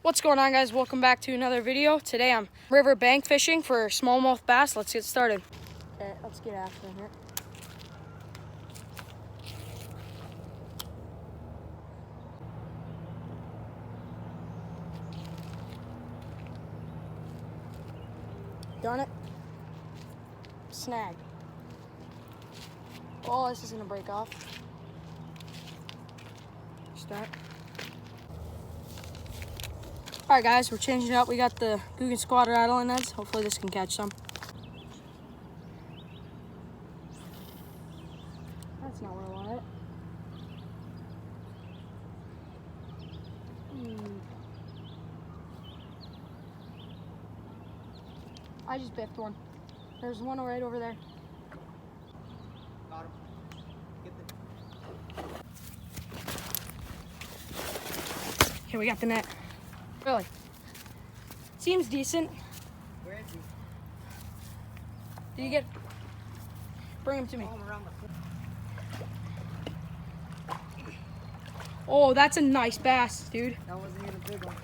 What's going on, guys? Welcome back to another video. Today I'm river bank fishing for smallmouth bass. Let's get started. Okay, let's get after him here. Darn it. Snagged. Oh, this is gonna break off. Start. All right, guys, we're changing it up. We got the Guggen Squad rattling heads. Hopefully this can catch some. That's not where I want it. I just biffed one. There's one right over there. Got him. Get the... Okay, we got the net. Really? Seems decent. Where is he? Did you get? Bring him to me. Oh, that's a nice bass, dude. That wasn't even a big one.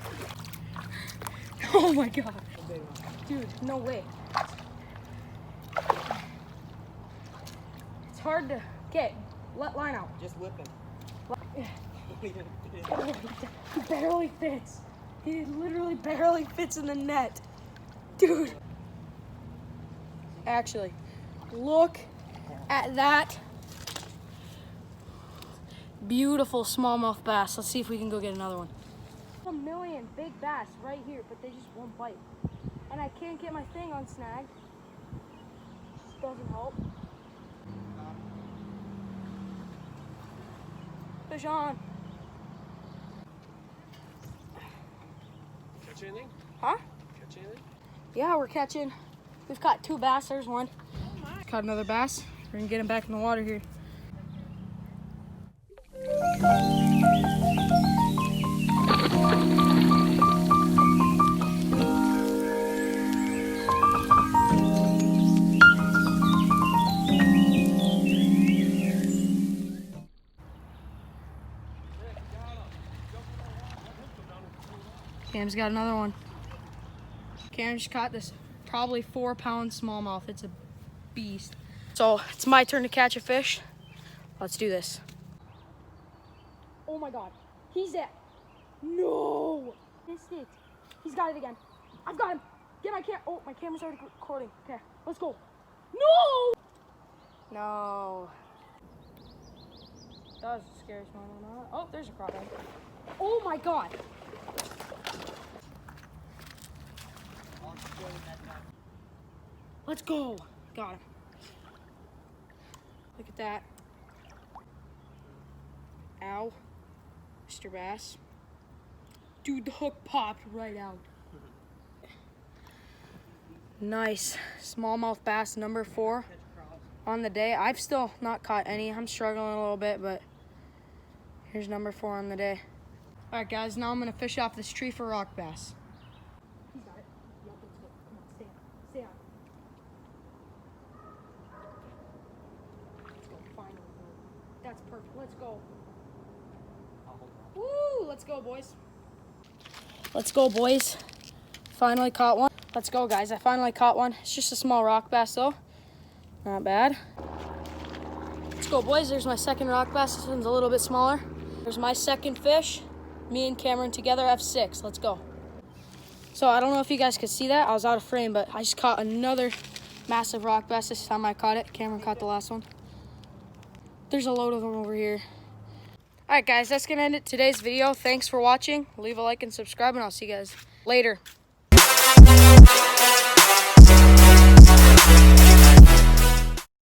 Oh my god. A big one. Dude, no way. It's hard to get. Let line out. Just whip him. He barely fits. He literally barely fits in the net. Dude. Actually, look at that beautiful smallmouth bass. Let's see if we can go get another one. A million big bass right here, but they just won't bite. And I can't get my thing on snag. This doesn't help. Fish on. Catch anything? Huh? Catch anything? Yeah, we're catching. We've caught two bass. There's one. Caught another bass. We're gonna get him back in the water here. Cam's got another one. Cam just caught this probably 4-pound smallmouth. It's a beast. So it's my turn to catch a fish. Let's do this. Oh my god. He's there. No. Missed it. He's got it again. I've got him. Get my camera. Oh, my camera's already recording. Okay, let's go. No. No. That was the scariest one. Oh, there's a crocodile. Oh my god. Let's go. Got him. Look at that. Ow. Mr. Bass. Dude, the hook popped right out. Nice. Smallmouth bass number 4 on the day. I've still not caught any. I'm struggling a little bit, but here's number 4 on the day. All right, guys, now I'm going to fish off this tree for rock bass. He's got it. Yep, let's go. Come on, stay on. Stay on. Let's go, finally. That's perfect. Let's go. Woo! Let's go, boys. Let's go, boys. Finally caught one. Let's go, guys. I finally caught one. It's just a small rock bass, though. Not bad. Let's go, boys. There's my second rock bass. This one's a little bit smaller. There's my second fish. Me and Cameron together have 6. Let's go. So I don't know if you guys could see that. I was out of frame, but I just caught another massive rock bass. This time I caught it. Cameron caught the last one. There's a load of them over here. All right, guys, that's going to end it today's video. Thanks for watching. Leave a like and subscribe, and I'll see you guys later.